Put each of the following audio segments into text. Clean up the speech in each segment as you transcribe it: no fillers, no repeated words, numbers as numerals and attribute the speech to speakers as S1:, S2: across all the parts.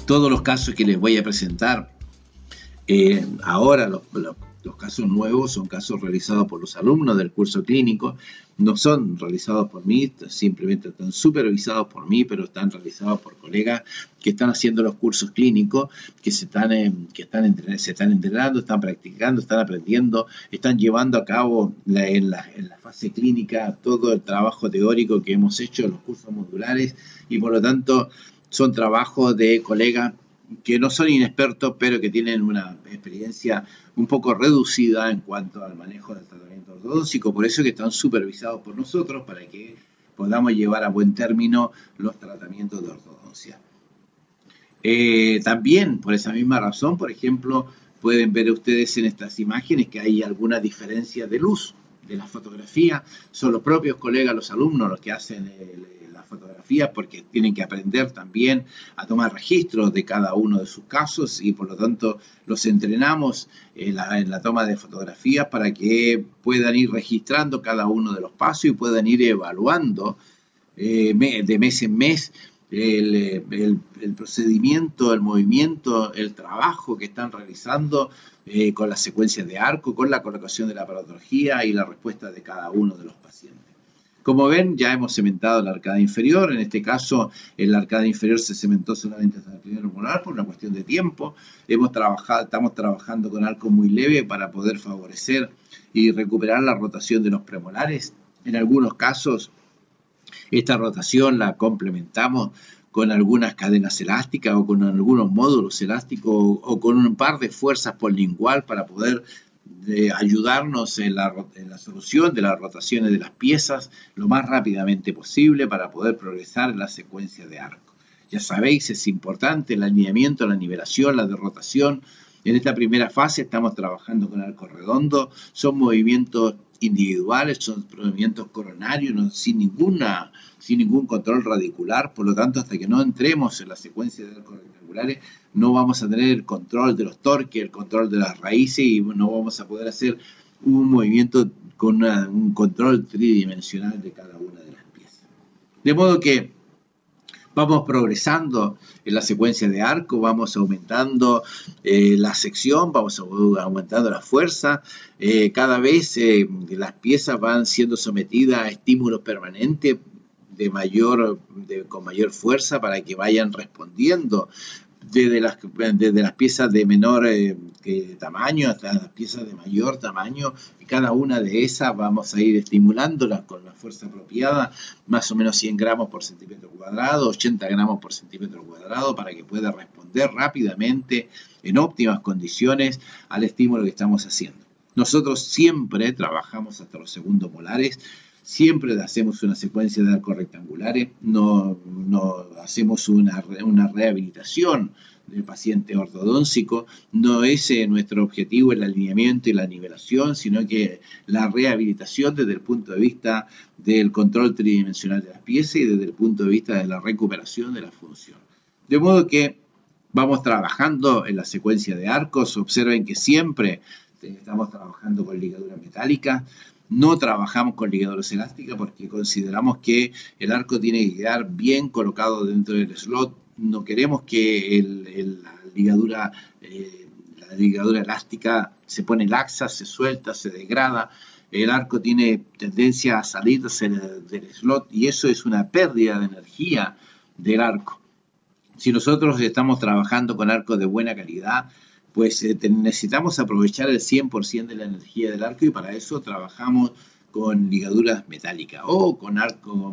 S1: Todos los casos que les voy a presentar ahora, los casos nuevos son casos realizados por los alumnos del curso clínico, no son realizados por mí, simplemente están supervisados por mí, pero están realizados por colegas que están haciendo los cursos clínicos, que se están entrenando, están practicando, están aprendiendo, están llevando a cabo en la fase clínica todo el trabajo teórico que hemos hecho en los cursos modulares, y por lo tanto son trabajos de colegas que no son inexpertos, pero que tienen una experiencia un poco reducida en cuanto al manejo del tratamiento ortodóntico. Por eso que están supervisados por nosotros para que podamos llevar a buen término los tratamientos de ortodoncia. También, por esa misma razón, por ejemplo, pueden ver ustedes en estas imágenes que hay alguna diferencia de luz de la fotografía. Son los propios colegas, los alumnos, los que hacen las fotografías, porque tienen que aprender también a tomar registros de cada uno de sus casos, y por lo tanto los entrenamos en la toma de fotografías para que puedan ir registrando cada uno de los pasos y puedan ir evaluando de mes en mes el procedimiento, el movimiento, el trabajo que están realizando con las secuencias de arco, con la colocación de la aparatología y la respuesta de cada uno de los pacientes. Como ven, ya hemos cementado la arcada inferior. En este caso, en la arcada inferior se cementó solamente hasta el primer molar por una cuestión de tiempo. Estamos trabajando con arco muy leve para poder favorecer y recuperar la rotación de los premolares. En algunos casos, esta rotación la complementamos con algunas cadenas elásticas o con algunos módulos elásticos o con un par de fuerzas por lingual para poder ayudarnos en la solución de las rotaciones de las piezas lo más rápidamente posible para poder progresar en la secuencia de arco. Ya sabéis, es importante el alineamiento, la nivelación, la derrotación. En esta primera fase estamos trabajando con arco redondo, son movimientos individuales, son movimientos coronarios, sin ningún control radicular. Por lo tanto, hasta que no entremos en la secuencia de arcos rectangulares, no vamos a tener el control de los torques, el control de las raíces, y no vamos a poder hacer un movimiento con un control tridimensional de cada una de las piezas. De modo que vamos progresando en la secuencia de arco, vamos aumentando la sección, vamos aumentando la fuerza. Cada vez las piezas van siendo sometidas a estímulos permanentes con mayor fuerza para que vayan respondiendo desde las piezas de menor tamaño hasta las piezas de mayor tamaño, y cada una de esas vamos a ir estimulándolas con la fuerza apropiada, más o menos 100 gramos por centímetro cuadrado, 80 gramos por centímetro cuadrado, para que pueda responder rápidamente en óptimas condiciones al estímulo que estamos haciendo. Nosotros siempre trabajamos hasta los segundos molares. Siempre hacemos una secuencia de arcos rectangulares, no hacemos una rehabilitación del paciente ortodóntico. No es nuestro objetivo el alineamiento y la nivelación, sino que la rehabilitación desde el punto de vista del control tridimensional de las piezas y desde el punto de vista de la recuperación de la función. De modo que vamos trabajando en la secuencia de arcos. Observen que siempre estamos trabajando con ligaduras metálicas. No trabajamos con ligaduras elásticas porque consideramos que el arco tiene que quedar bien colocado dentro del slot. No queremos que la ligadura elástica se pone laxa, se suelta, se degrada. El arco tiene tendencia a salirse del slot y eso es una pérdida de energía del arco. Si nosotros estamos trabajando con arcos de buena calidad, pues necesitamos aprovechar el 100% de la energía del arco, y para eso trabajamos con ligaduras metálicas o con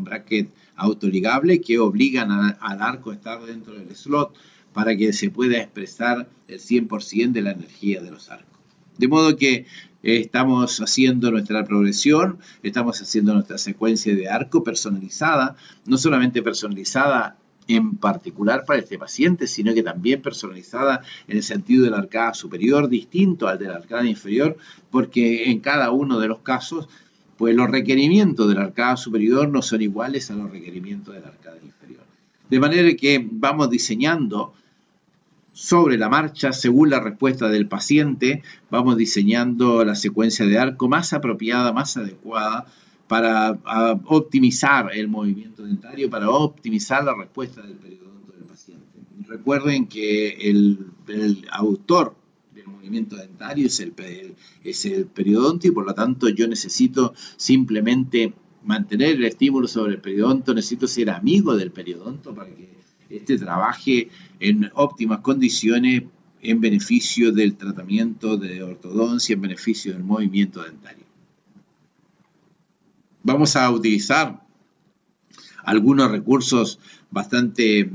S1: bracket autoligable que obligan al arco a estar dentro del slot para que se pueda expresar el 100% de la energía de los arcos. De modo que estamos haciendo nuestra progresión, estamos haciendo nuestra secuencia de arco personalizada, no solamente personalizada en particular para este paciente, sino que también personalizada en el sentido de la arcada superior, distinto al de la arcada inferior, porque en cada uno de los casos, pues los requerimientos de la arcada superior no son iguales a los requerimientos de la arcada inferior. De manera que vamos diseñando sobre la marcha, según la respuesta del paciente, vamos diseñando la secuencia de arco más apropiada, más adecuada, para optimizar el movimiento dentario, para optimizar la respuesta del periodonto del paciente. recuerden que el autor del movimiento dentario es el periodonto, y por lo tanto yo necesito simplemente mantener el estímulo sobre el periodonto, necesito ser amigo del periodonto para que este trabaje en óptimas condiciones en beneficio del tratamiento de ortodoncia, en beneficio del movimiento dentario. Vamos a utilizar algunos recursos bastante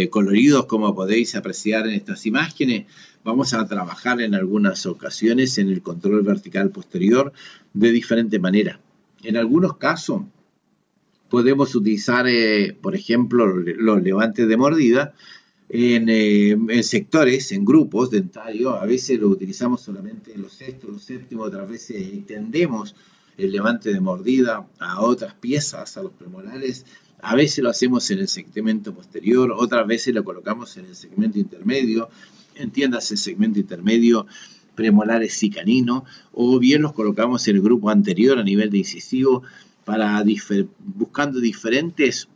S1: coloridos, como podéis apreciar en estas imágenes. Vamos a trabajar en algunas ocasiones en el control vertical posterior de diferente manera. En algunos casos podemos utilizar, por ejemplo, los levantes de mordida en sectores, en grupos dentarios. A veces lo utilizamos solamente en los sextos, los séptimos, otras veces extendemos el levante de mordida a otras piezas, a los premolares. A veces lo hacemos en el segmento posterior, otras veces lo colocamos en el segmento intermedio, entiéndase el segmento intermedio, premolares y canino, o bien los colocamos en el grupo anterior a nivel de incisivo, buscando diferentes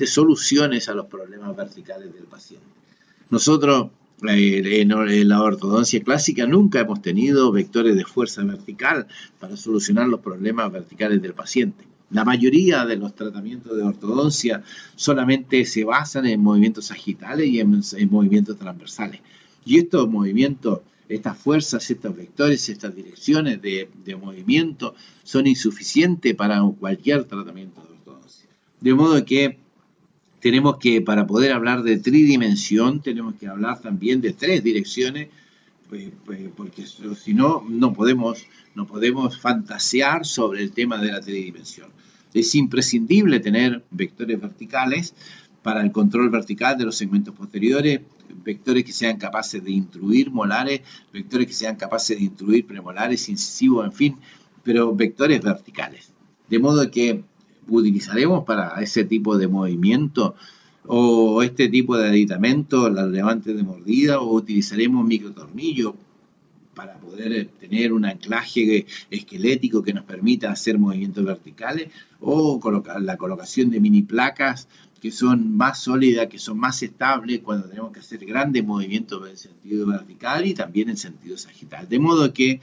S1: soluciones a los problemas verticales del paciente. Nosotros en la ortodoncia clásica nunca hemos tenido vectores de fuerza vertical para solucionar los problemas verticales del paciente. La mayoría de los tratamientos de ortodoncia solamente se basan en movimientos sagitales y en movimientos transversales. Y estos movimientos, estas fuerzas, estos vectores, estas direcciones de movimiento son insuficientes para cualquier tratamiento de ortodoncia. De modo que tenemos que, para poder hablar de tridimensión, tenemos que hablar también de tres direcciones, porque si no, no podemos fantasear sobre el tema de la tridimensión. Es imprescindible tener vectores verticales para el control vertical de los segmentos posteriores, vectores que sean capaces de intruir molares, vectores que sean capaces de intruir premolares, incisivos, en fin, pero vectores verticales. De modo que utilizaremos para ese tipo de movimiento o este tipo de aditamento los levantes de mordida, o utilizaremos microtornillos para poder tener un anclaje esquelético que nos permita hacer movimientos verticales, o la colocación de mini placas que son más sólidas, que son más estables cuando tenemos que hacer grandes movimientos en sentido vertical y también en sentido sagital. De modo que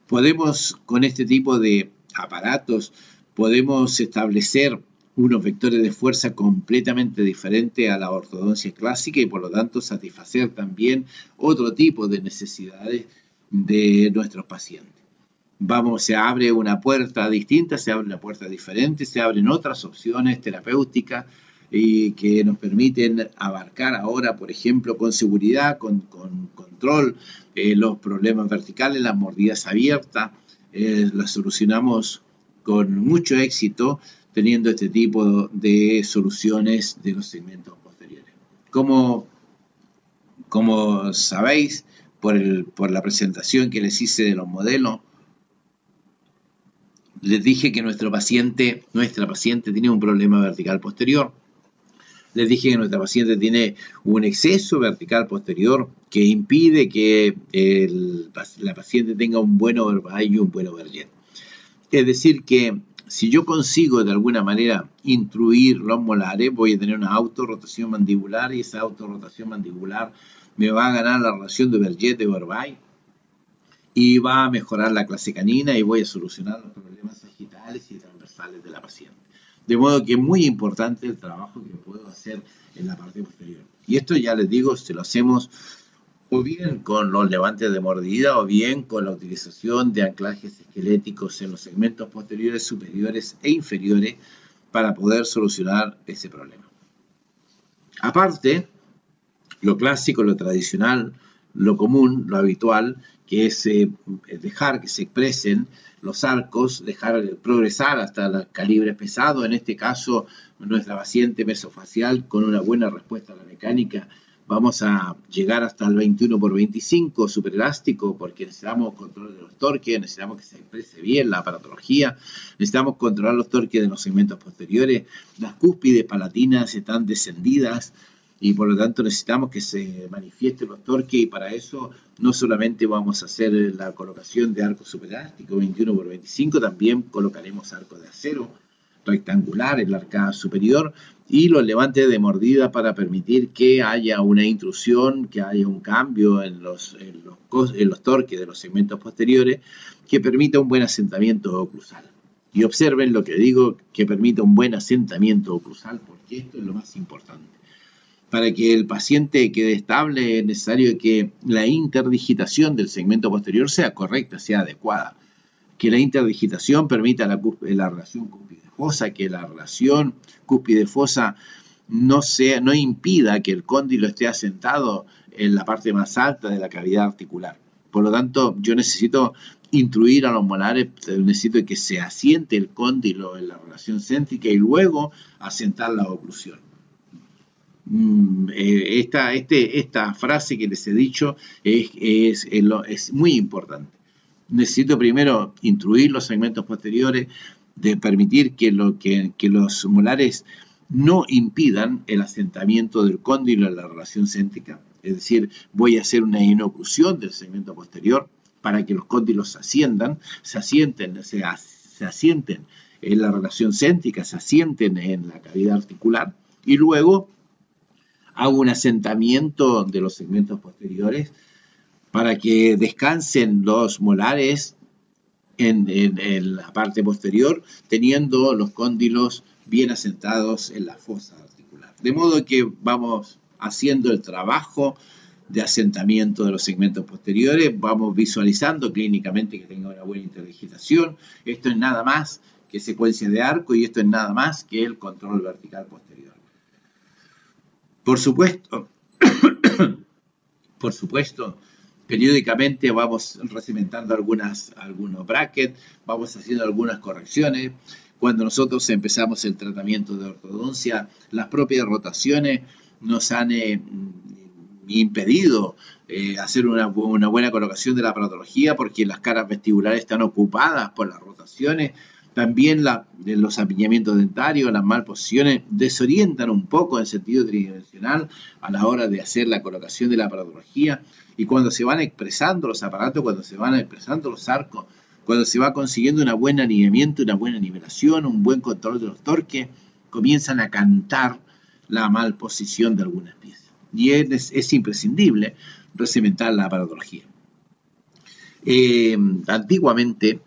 S1: podemos, con este tipo de aparatos, podemos establecer unos vectores de fuerza completamente diferentes a la ortodoncia clásica y por lo tanto satisfacer también otro tipo de necesidades de nuestros pacientes. Se abre una puerta distinta, se abre una puerta diferente, se abren otras opciones terapéuticas y que nos permiten abarcar ahora, por ejemplo, con seguridad, con control, los problemas verticales, las mordidas abiertas, las solucionamos con mucho éxito teniendo este tipo de soluciones de los segmentos posteriores. Como sabéis, por la presentación que les hice de los modelos, les dije que nuestra paciente tiene un problema vertical posterior. Les dije que nuestra paciente tiene un exceso vertical posterior que impide que la paciente tenga un buen overbite y un buen overjet. Es decir, que si yo consigo de alguna manera intruir los molares, voy a tener una autorrotación mandibular, y esa autorrotación mandibular me va a ganar la relación de overjet de overbite y va a mejorar la clase canina y voy a solucionar los problemas sagitales y transversales de la paciente. De modo que es muy importante el trabajo que puedo hacer en la parte posterior. Y esto, ya les digo, se lo hacemos o bien con los levantes de mordida o bien con la utilización de anclajes esqueléticos en los segmentos posteriores, superiores e inferiores para poder solucionar ese problema. Aparte, lo clásico, lo tradicional, lo común, lo habitual, que es dejar que se expresen los arcos, dejar progresar hasta los calibres pesados. En este caso, nuestra paciente mesofacial con una buena respuesta a la mecánica, vamos a llegar hasta el 21×25 superelástico, porque necesitamos control de los torques, necesitamos que se exprese bien la aparatología, necesitamos controlar los torques de los segmentos posteriores. Las cúspides palatinas están descendidas y por lo tanto necesitamos que se manifiesten los torques, y para eso no solamente vamos a hacer la colocación de arco superelástico 21×25, también colocaremos arco de acero rectangular en la arcada superior y los levantes de mordida para permitir que haya una intrusión, que haya un cambio en los torques de los segmentos posteriores que permita un buen asentamiento oclusal. Y observen lo que digo, que permita un buen asentamiento oclusal, porque esto es lo más importante. Para que el paciente quede estable es necesario que la interdigitación del segmento posterior sea correcta, sea adecuada. Que la interdigitación permita la relación cúspide-fosa, que la relación cúspide-fosa no impida que el cóndilo esté asentado en la parte más alta de la cavidad articular. Por lo tanto, yo necesito intruir a los molares, necesito que se asiente el cóndilo en la relación céntrica y luego asentar la oclusión. Esta frase que les he dicho es muy importante. Necesito primero intruir los segmentos posteriores, de permitir que los molares no impidan el asentamiento del cóndilo en la relación céntrica. Es decir, voy a hacer una inoclusión del segmento posterior para que los cóndilos se asienten en la relación céntrica, se asienten en la cavidad articular y luego hago un asentamiento de los segmentos posteriores para que descansen los molares en la parte posterior, teniendo los cóndilos bien asentados en la fosa articular. De modo que vamos haciendo el trabajo de asentamiento de los segmentos posteriores, vamos visualizando clínicamente que tenga una buena interdigitación. Esto es nada más que secuencia de arco y esto es nada más que el control vertical posterior. Por supuesto, periódicamente vamos recimentando algunos brackets, vamos haciendo algunas correcciones. Cuando nosotros empezamos el tratamiento de ortodoncia, las propias rotaciones nos han impedido hacer una buena colocación de la aparatología porque las caras vestibulares están ocupadas por las rotaciones. También los apiñamientos dentarios, las malposiciones desorientan un poco en sentido tridimensional a la hora de hacer la colocación de la aparatología. Y cuando se van expresando los aparatos, cuando se van expresando los arcos, cuando se va consiguiendo un buen alineamiento, una buena nivelación, un buen control de los torques, comienzan a cantar la malposición de algunas piezas. Y es imprescindible recementar la aparatología. Antiguamente,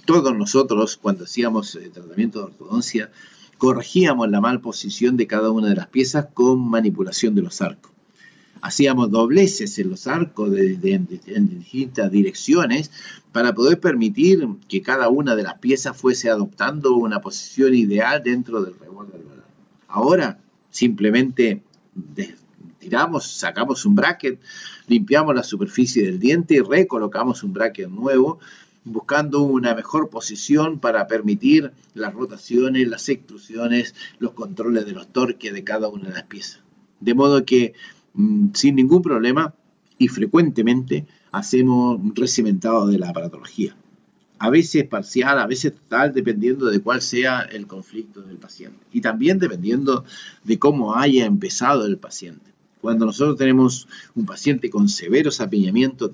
S1: todos nosotros, cuando hacíamos tratamiento de ortodoncia, corregíamos la malposición de cada una de las piezas con manipulación de los arcos. Hacíamos dobleces en los arcos en distintas direcciones para poder permitir que cada una de las piezas fuese adoptando una posición ideal dentro del reborde alveolar. Ahora, simplemente sacamos un bracket, limpiamos la superficie del diente y recolocamos un bracket nuevo, buscando una mejor posición para permitir las rotaciones, las extrusiones, los controles de los torques de cada una de las piezas. De modo que sin ningún problema y frecuentemente hacemos un recimentado de la aparatología. A veces parcial, a veces total, dependiendo de cuál sea el conflicto del paciente. Y también dependiendo de cómo haya empezado el paciente. Cuando nosotros tenemos un paciente con severos apiñamientos,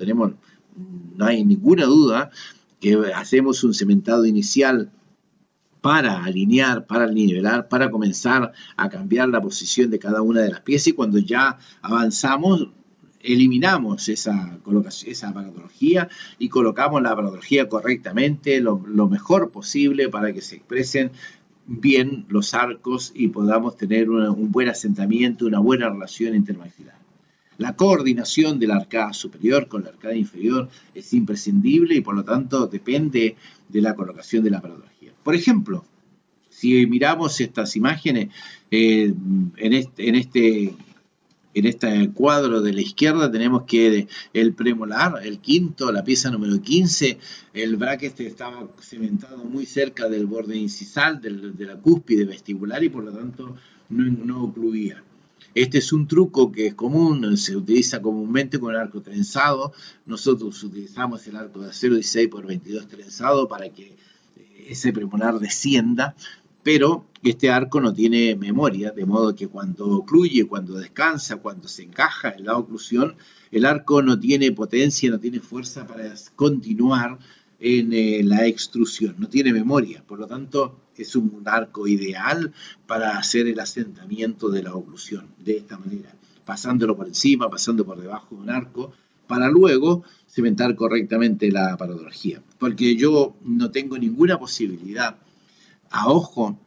S1: no hay ninguna duda que hacemos un cementado inicial para alinear, para nivelar, para comenzar a cambiar la posición de cada una de las piezas y cuando ya avanzamos, eliminamos esa aparatología y colocamos la aparatología correctamente, lo mejor posible para que se expresen bien los arcos y podamos tener un buen asentamiento, una buena relación intermaxilar. La coordinación de la arcada superior con la arcada inferior es imprescindible y por lo tanto depende de la colocación de la aparatología. Por ejemplo, si miramos estas imágenes, en este cuadro de la izquierda tenemos que el premolar, el quinto, la pieza número 15, el bracket estaba cementado muy cerca del borde incisal, de la cúspide vestibular y por lo tanto no ocluía. Este es un truco que es común, se utiliza comúnmente con el arco trenzado. Nosotros utilizamos el arco de 0,16 por 22 trenzado para que ese premolar descienda, pero este arco no tiene memoria, de modo que cuando ocluye, cuando descansa, cuando se encaja en la oclusión, el arco no tiene potencia, no tiene fuerza para continuar en la extrusión, no tiene memoria, por lo tanto es un arco ideal para hacer el asentamiento de la oclusión, de esta manera, pasándolo por encima, pasando por debajo de un arco, para luego cimentar correctamente la parodología, porque yo no tengo ninguna posibilidad a ojo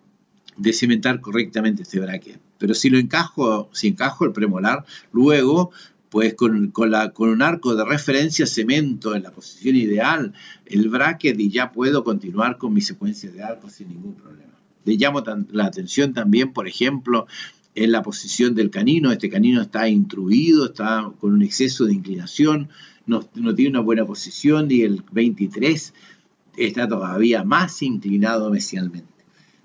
S1: de cimentar correctamente este bracket, pero si encajo el premolar, luego pues con un arco de referencia cemento en la posición ideal el bracket y ya puedo continuar con mi secuencia de arcos sin ningún problema. Le llamo la atención también, por ejemplo, en la posición del canino. Este canino está intruido, está con un exceso de inclinación, no tiene una buena posición y el 23 está todavía más inclinado mesialmente.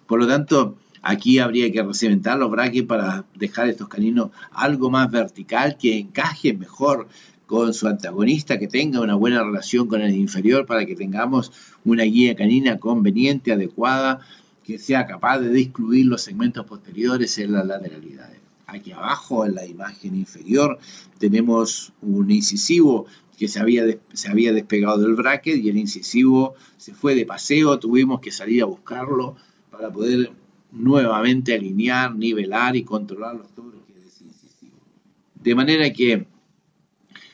S1: Por lo tanto, aquí habría que recementar los brackets para dejar estos caninos algo más vertical, que encaje mejor con su antagonista, que tenga una buena relación con el inferior para que tengamos una guía canina conveniente, adecuada, que sea capaz de excluir los segmentos posteriores en las lateralidades. Aquí abajo, en la imagen inferior, tenemos un incisivo que se había despegado del bracket y el incisivo se fue de paseo, tuvimos que salir a buscarlo para poder nuevamente alinear, nivelar y controlar los toques de ese incisivo. De manera que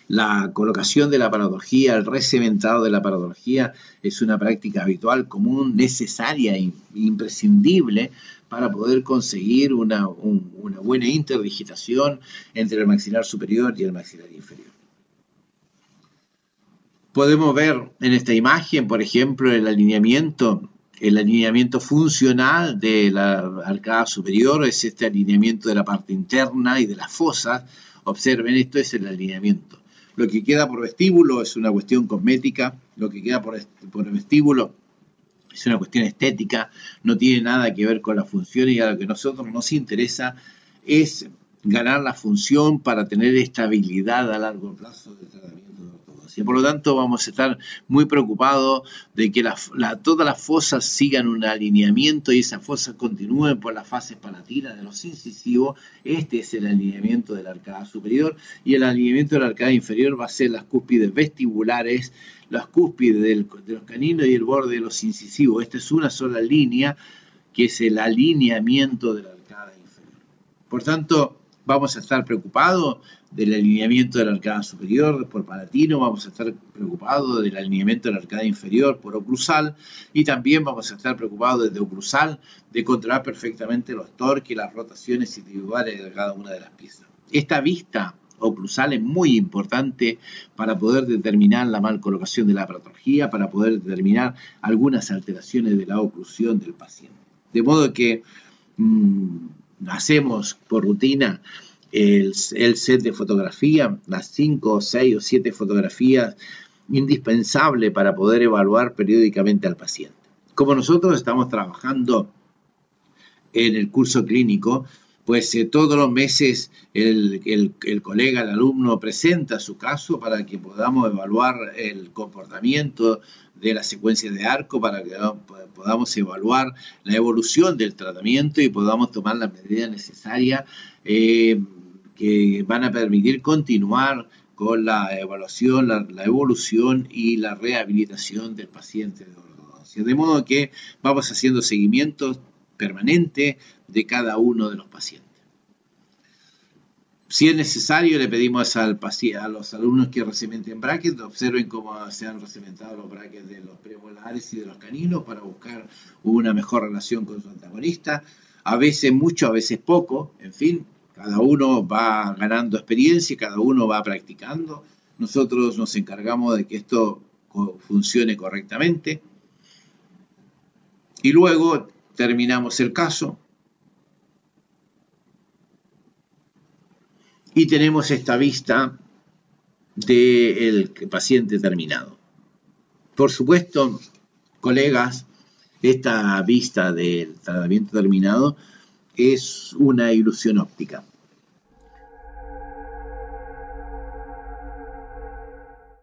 S1: la colocación de la parodología, el recementado de la parodología es una práctica habitual, común, necesaria e imprescindible para poder conseguir una buena interdigitación entre el maxilar superior y el maxilar inferior. Podemos ver en esta imagen, por ejemplo, el alineamiento funcional de la arcada superior, es este alineamiento de la parte interna y de las fosas. Observen, esto es el alineamiento. Lo que queda por vestíbulo es una cuestión cosmética, lo que queda por vestíbulo es una cuestión estética, no tiene nada que ver con la función, y a lo que a nosotros nos interesa es ganar la función para tener estabilidad a largo plazo del tratamiento de ortodoncia. Por lo tanto, vamos a estar muy preocupados de que todas las fosas sigan un alineamiento y esas fosas continúen por las fases palatinas de los incisivos. Este es el alineamiento de la arcada superior, y el alineamiento de la arcada inferior va a ser las cúspides vestibulares, las cúspides de los caninos y el borde de los incisivos. Esta es una sola línea que es el alineamiento de la arcada inferior. Por tanto, vamos a estar preocupados del alineamiento de la arcada superior por palatino, vamos a estar preocupados del alineamiento de la arcada inferior por oclusal, y también vamos a estar preocupados desde oclusal de controlar perfectamente los torques y las rotaciones individuales de cada una de las piezas. Esta vista oclusal es muy importante para poder determinar la mal colocación de la parodología, para poder determinar algunas alteraciones de la oclusión del paciente. De modo que hacemos por rutina el set de fotografía, las 5, 6 o 7 fotografías indispensables para poder evaluar periódicamente al paciente. Como nosotros estamos trabajando en el curso clínico, pues todos los meses el colega, el alumno presenta su caso para que podamos evaluar el comportamiento de la secuencia de arco, para que podamos evaluar la evolución del tratamiento y podamos tomar las medidas necesarias que van a permitir continuar con la evaluación, la evolución y la rehabilitación del paciente de ortodoncia. De modo que vamos haciendo seguimientos permanente de cada uno de los pacientes. Si es necesario, le pedimos a los alumnos que recementen brackets, observen cómo se han recementado los brackets de los premolares y de los caninos para buscar una mejor relación con su antagonista. A veces mucho, a veces poco, en fin, cada uno va ganando experiencia, cada uno va practicando. Nosotros nos encargamos de que esto funcione correctamente. Y luego terminamos el caso y tenemos esta vista del paciente terminado. Por supuesto, colegas, esta vista del tratamiento terminado es una ilusión óptica.